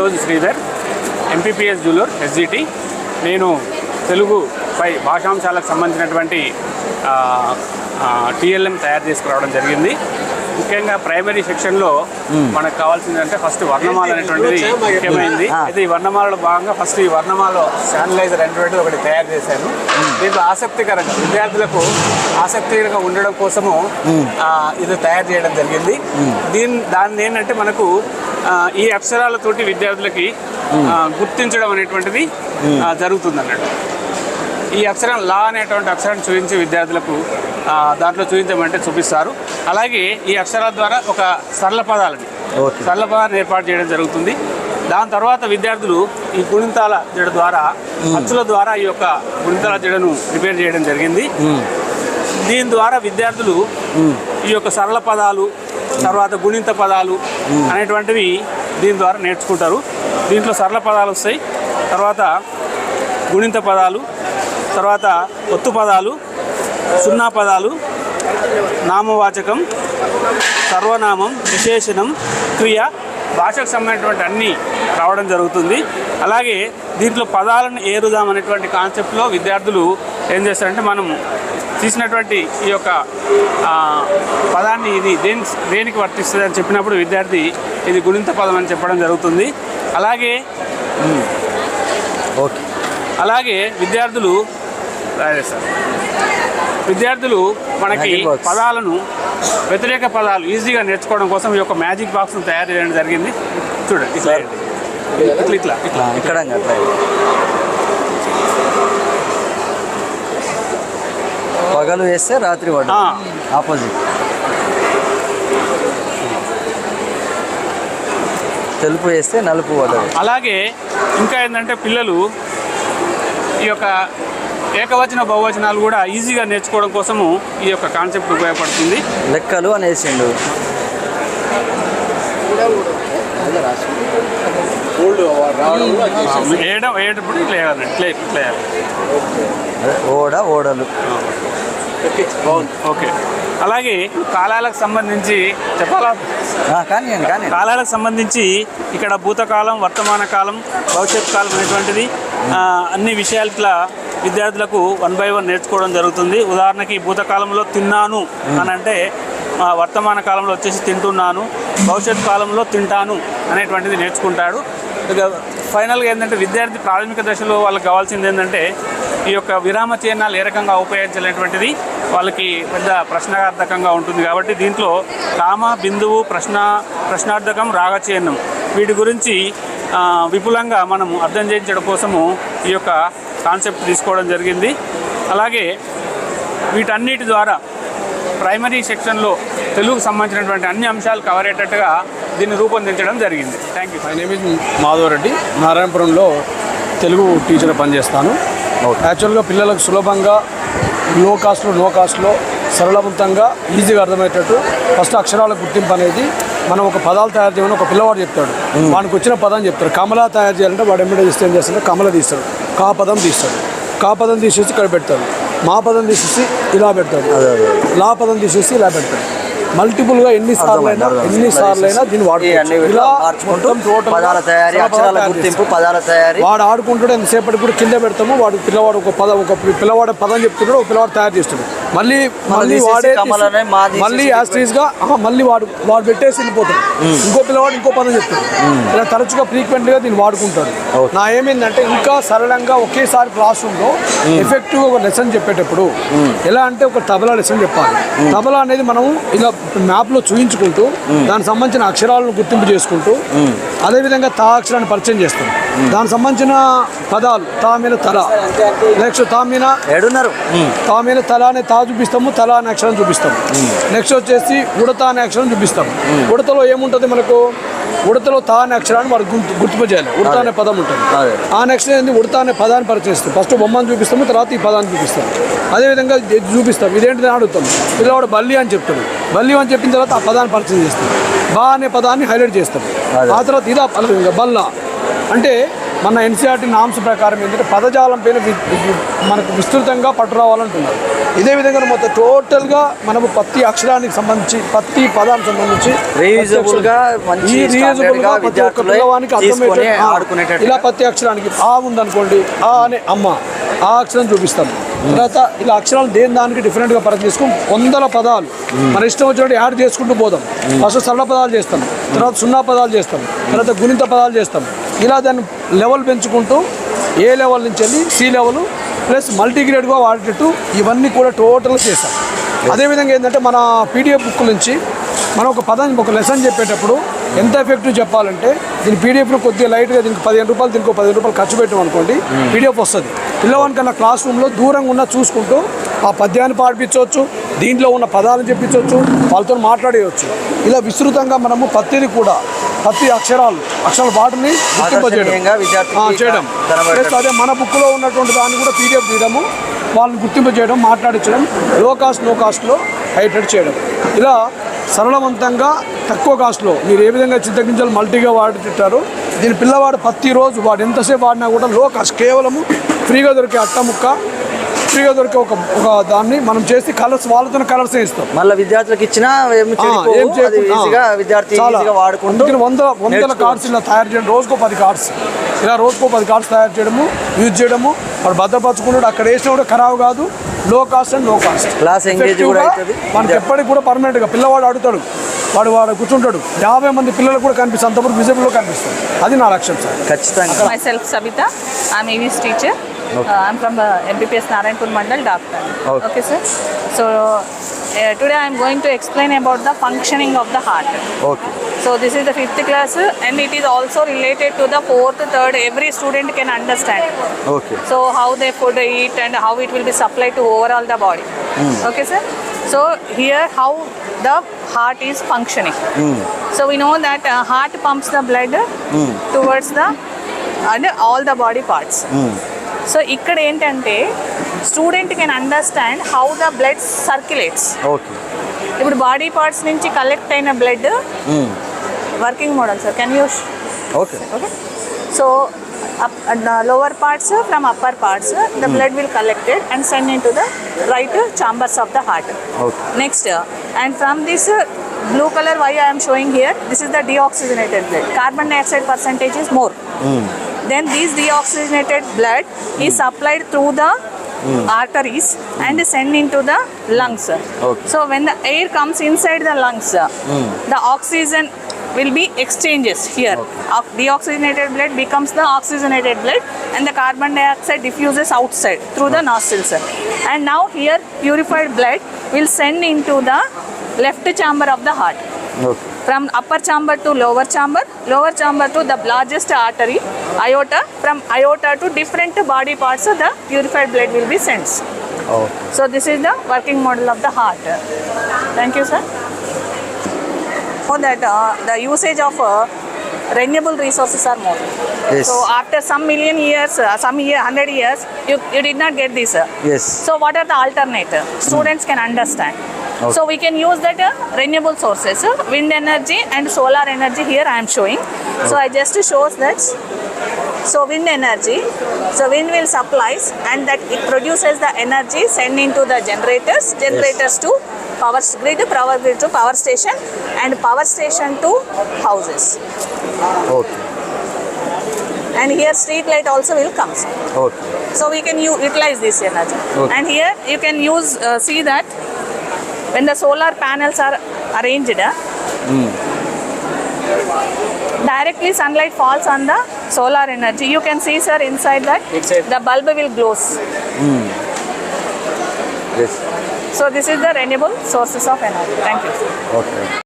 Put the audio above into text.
ఈరోజు Sridhar MPPS జూలూర్ SGT. నేను తెలుగుపై భాషాంశాలకు సంబంధించినటువంటి టీఎల్ఎం తయారు చేసుకురావడం జరిగింది. ముఖ్యంగా ప్రైమరీ సెక్షన్లో మనకు కావాల్సిందంటే ఫస్ట్ వర్ణమాల అనేటువంటిది ముఖ్యమైనది. అయితే ఈ వర్ణమాలలో భాగంగా ఫస్ట్ ఈ వర్ణమాల శానలైజర్ అనేటువంటిది ఒకటి తయారు చేశాను. దీంట్లో ఆసక్తికరంగా విద్యార్థులకు ఆసక్తికరంగా ఉండడం కోసము ఇది తయారు చేయడం జరిగింది. దాన్ని ఏంటంటే మనకు ఈ అక్షరాలతోటి విద్యార్థులకి గుర్తించడం అనేటువంటిది జరుగుతుంది అన్నట్టు. ఈ అక్షరం లా అనేటువంటి అక్షరాన్ని చూపించి విద్యార్థులకు దాంట్లో చూపించమంటే చూపిస్తారు. అలాగే ఈ అక్షరాల ద్వారా ఒక సరళ పదాలను ఏర్పాటు చేయడం జరుగుతుంది. దాని తర్వాత విద్యార్థులు ఈ గుణింతాల జడ ద్వారా అచ్చుల ద్వారా ఈ యొక్క గుణింతాల జడను ప్రిపేర్ చేయడం జరిగింది. దీని ద్వారా విద్యార్థులు ఈ యొక్క సరళ పదాలు తర్వాత గుణింత పదాలు అనేటువంటివి దీని ద్వారా నేర్చుకుంటారు. దీంట్లో సరళ పదాలు వస్తాయి, తర్వాత గుణింత పదాలు, తర్వాత ఒత్తు పదాలు, సున్నా పదాలు, నామవాచకం, సర్వనామం, విశేషణం, క్రియ, భాషకు సంబంధించినటువంటి అన్నీ రావడం జరుగుతుంది. అలాగే దీంట్లో పదాలను ఏరుదాం అనేటువంటి కాన్సెప్ట్లో విద్యార్థులు ఏం చేస్తారంటే మనం తీసినటువంటి ఈ యొక్క పదాన్ని ఇది దేనికి వర్తిస్తుంది అని చెప్పినప్పుడు విద్యార్థి ఇది గుణింత పదం అని చెప్పడం జరుగుతుంది. అలాగే విద్యార్థులు మనకి పదాలను వ్యతిరేక పదాలు ఈజీగా నేర్చుకోవడం కోసం ఈ యొక్క మ్యాజిక్ బాక్స్ను తయారు చేయడం జరిగింది. చూడండి, ఇట్లా పగలు వేస్తే రాత్రి ఆపోజిట్. తెలుపు వేస్తే నలుపు పడదు. అలాగే ఇంకా ఏంటంటే పిల్లలు ఈ యొక్క ఏకవచన బహువచనాలు కూడా ఈజీగా నేర్చుకోవడం కోసము ఈ యొక్క కాన్సెప్ట్ ఉపయోగపడుతుంది. లెక్కలు అనేసిండు. ఏడప్పుడు ఇట్లా వేయాలి. ఓడలు. ఓకే. అలాగే కాలాలకు సంబంధించి చెప్పాలా? కాలాలకు సంబంధించి ఇక్కడ భూతకాలం, వర్తమాన కాలం, భవిష్యత్ కాలం అనేటువంటిది అన్ని విషయాలు ఇట్లా విద్యార్థులకు 1 by 1 నేర్చుకోవడం జరుగుతుంది. ఉదాహరణకి భూతకాలంలో తిన్నాను అని అంటే వర్తమాన కాలంలో వచ్చేసి తింటున్నాను, భవిష్యత్ కాలంలో తింటాను అనేటువంటిది నేర్చుకుంటాడు. ఇక ఫైనల్గా ఏంటంటే విద్యార్థి ప్రాథమిక దశలో వాళ్ళకి కావాల్సింది ఏంటంటే ఈ యొక్క విరామ చిహ్నాలు ఏ రకంగా ఉపయోగించాలనేటువంటిది వాళ్ళకి పెద్ద ప్రశ్నార్థకంగా ఉంటుంది. కాబట్టి దీంట్లో కామ, బిందువు, ప్రశ్నార్థకం, రాగచిహ్నం వీటి గురించి విపులంగా మనం అర్థం చేయించడం కోసము ఈ యొక్క కాన్సెప్ట్ తీసుకోవడం జరిగింది. అలాగే వీటన్నిటి ద్వారా ప్రైమరీ సెక్షన్లో తెలుగుకు సంబంధించినటువంటి అన్ని అంశాలు కవర్ అయ్యేటట్టుగా దీన్ని రూపొందించడం జరిగింది. Thank you. My name is Madhava Reddy. నారాయణపురంలో తెలుగు టీచర్ పనిచేస్తాను. యాక్చువల్గా పిల్లలకు సులభంగా నో కాస్ట్లో సరళవంతంగా ఈజీగా అర్థమయ్యేటట్టు ఫస్ట్ అక్షరాల గుర్తింపు అనేది మనం ఒక పదాలు తయారు చేయమని ఒక పిల్లవాడు చెప్తాడు. వానికి వచ్చిన పదం చెప్తాడు. కమలా తయారు చేయాలంటే వాడు ఎంబడే చేస్తే ఏం చేస్తాడు, కమల తీస్తాడు, కా పదం తీసేసి ఇక్కడ పెడతాడు, మా పదం తీసేసి ఇలా పెడతాడు, లా పదం తీసేసి ఇలా పెడతాడు. మల్టిపుల్గా ఎన్నిసార్లు అయినా దీన్ని వాడు ఆడుకుంటాడు. ఎంతసేపటి కూడా కింద పెడతాము. పిల్లవాడు పదం చెప్తున్నాడు, ఒక పిల్లవాడు తయారు చేస్తాడు. మళ్ళీ యాస్ట్రీస్గా వాడు పెట్టేసి వెళ్ళిపోతాడు. ఇంకో పిల్లవాడు ఇంకో పదం చెప్తాడు. ఇలా తరచుగా ఫ్రీక్వెంట్గా దీన్ని వాడుకుంటాడు. నా ఏమైందంటే ఇంకా సరళంగా ఒకేసారి క్లాస్ రూమ్లో ఎఫెక్టివ్గా ఒక లెసన్ చెప్పేటప్పుడు ఎలా అంటే ఒక తబలా లెసన్ చెప్పాలి. తబలా అనేది మనం ఇలా మ్యాప్లో చూయించుకుంటూ దానికి సంబంధించిన అక్షరాలను గుర్తింపు చేసుకుంటూ అదేవిధంగా తా అక్షరాన్ని పరిచయం చేస్తాం. దానికి సంబంధించిన పదాలు తా మీద తల, నెక్స్ట్ తా మీద తల అనే తా చూపిస్తాము, తల అనే అక్షరం చూపిస్తాము. నెక్స్ట్ వచ్చేసి ఉడత అనే అక్షరం చూపిస్తాము. ఉడతలో ఏముంటుంది మనకు, ఉడతలో తా అనే అక్షరాన్ని వాడు గుర్తింపు చేయాలి. ఉడత అనే పదం ఉంటుంది. ఆ నెక్స్ట్ ఏంటి, ఉడత అనే పదాన్ని పరిచయిస్తాం. ఫస్ట్ బొమ్మను చూపిస్తాము, తర్వాత ఈ పదాన్ని చూపిస్తాం. అదేవిధంగా చూపిస్తాం. ఇదేంటిదని అడుగుతాం. పిల్లవాడు బల్లి అని చెప్తాడు. బల్లి అని చెప్పిన తర్వాత ఆ పదాన్ని పరిచయం చేస్తాం. బా అనే పదాన్ని హైలైట్ చేస్తాం. ఆ తర్వాత ఇదా బల్ల అంటే మన ఎన్సీఆర్టీ నామ్స్ ప్రకారం ఏంటంటే పదజాలం పైన మనకు విస్తృతంగా పట్టు రావాలంటున్నారు. ఇదే విధంగా మొత్తం టోటల్గా మనము ప్రతి అక్షరానికి సంబంధించి ప్రతి పదానికి సంబంధించి రీయూజబుల్ గా మంచి ఈ రీయూజబుల్ గా ప్రతి ఒక్క పిల్లవానికి తీసుకొని అర్థమయ్యేటట్టు ఆడుకునేటట్టు ఇలా ప్రతి అక్షరానికి ఆ ఉందనుకోండి ఆ అనే అమ్మ ఆ అక్షరం చూపిస్తాం. తర్వాత ఇలా అక్షరాలు దేని దానికి డిఫరెంట్గా పరిచయం చేసుకుని 100 పదాలు మన ఇష్టం వచ్చినట్టు యాడ్ చేసుకుంటూ పోదాం. ఫస్ట్ సరళ పదాలు చేస్తాం, తర్వాత సున్నా పదాలు చేస్తాం, తర్వాత గుణిత పదాలు చేస్తాం. ఇలా దాన్ని లెవెల్ పెంచుకుంటూ ఏ లెవెల్ నుంచి వెళ్ళి సి లెవెల్ ప్లస్ మల్టీగ్రేడ్గా వాడేటట్టు ఇవన్నీ కూడా టోటల్గా చేస్తాం. అదేవిధంగా ఏంటంటే మన పీడిఎఫ్ బుక్ నుంచి మనం ఒక పదాన్ని ఒక లెసన్ చెప్పేటప్పుడు ఎంత ఎఫెక్టివ్ చెప్పాలంటే దీని పీడిఎఫ్లో కొద్దిగా లైట్గా దీనికి 15 రూపాయలు దీనికి 15 రూపాయలు ఖర్చు పెట్టాం అనుకోండి పీడిఎఫ్ వస్తుంది. పిల్లవానికన్నా క్లాస్ రూమ్లో దూరంగా ఉన్న చూసుకుంటూ ఆ పద్యాన్ని పాడిపించవచ్చు, దీంట్లో ఉన్న పదాలను చెప్పించవచ్చు, వాళ్ళతో మాట్లాడేయచ్చు. ఇలా విస్తృతంగా మనము ప్రతి అక్షరాలు వాటిని చేయడం ప్లస్ అదే మన బుక్లో ఉన్నటువంటి దాన్ని కూడా పీడిఎఫ్ తీయడము, వాళ్ళని గుర్తింపు చేయడం, మాట్లాడించడం, లో కాస్ట్ నో కాస్ట్లో హైటెడ్ చేయడం. ఇలా సరళవంతంగా తక్కువ కాస్ట్లో మీరు ఏ విధంగా చింతగింజలు మల్టీగా వాడుతుంటారో దీని పిల్లవాడు ప్రతిరోజు వాడు ఎంతసేపు వాడినా కూడా లో కాస్ట్ కేవలము ఫ్రీగా దొరికే అట్ట ముక్క ఫ్రీగా దొరికే ఒక దాన్ని మనం చేసి కలర్స్ వాళ్ళతో కలర్స్ ఇస్తాం. మళ్ళీ విద్యార్థులకు ఇచ్చినా విద్యార్థి వాడుకుంటూ వందల కార్డ్స్ ఇలా తయారు చేయడం, రోజుకో 10 కార్డ్స్ ఇలా రోజుకో 10 కార్డ్స్ తయారు చేయడము, యూజ్ చేయడము, వాడు భద్రపరచుకున్నాడు అక్కడ వేసినా కూడా ఖరాబ్ కాదు. Low cost and no cost class engage కూడా అవుతుంది. మనకి ఎప్పటికి కూడా పర్మనెంట్గా పిల్లవాడు అడుగుతాడు, వాడు కూర్చుంటాడు. 50 మంది పిల్లలు కూడా కనిపిస్తుంది, అంతవరకు విజిబుల్లో కనిపిస్తుంది. అది నా లక్ష్యం సార్. ఖచ్చితంగా. Myself Savita, I'm EV's teacher. I'm from MPPS Narayanpur Mandal, Doctor. Okay, sir. So today I'm going to explain about the functioning of the heart. Okay. So this is the 5th class and it is also related to the 4th, 3rd. Every student can understand. Okay. So how they food eat and how it will be supplied to overall the body. Okay, sir. So here how the heart is functioning. So we know that heart pumps the blood towards the and all the body parts. So ఇక్కడ ఏంటంటే student can understand how the blood circulates. Okay. ఇప్పుడు body parts నుంచి collect అయిన blood working model sir can you okay okay. So lower parts from upper parts the blood will collected and send in to the right chambers of the heart. Next and from this blue color why I am showing here, this is the deoxygenated blood. Carbon dioxide percentage is more. Then this deoxygenated blood is supplied through the arteries and sent into the lungs. Okay. So when the air comes inside the lungs, the oxygen will be exchanges here. Deoxygenated blood becomes the oxygenated blood and the carbon dioxide diffuses outside through the nostrils. And now here purified blood will send into the left chamber of the heart. Okay. From upper chamber to lower chamber to the largest artery, aorta. From aorta to different body parts, the purified blood will be sent. Okay. So this is the working model of the heart. Thank you, sir. So that the usage of renewable resources are more. Yes. So after some million years, 100 years, you did not get this. Yes. So what are the alternative? Students can understand. Okay. So we can use that renewable sources, wind energy and solar energy. Here I am showing. So I just shows that. So wind energy, so wind will supplies and that it produces the energy sent into the generators to power grid to power station and power station to houses. Okay. And here street light also will come. Okay. So we can utilize this energy. Okay. And here you can use see that when the solar panels are arranged, directly sunlight falls on the solar energy. You can see, sir, inside that the bulb will glows. Yes. So this is the renewable sources of energy. Thank you. Okay.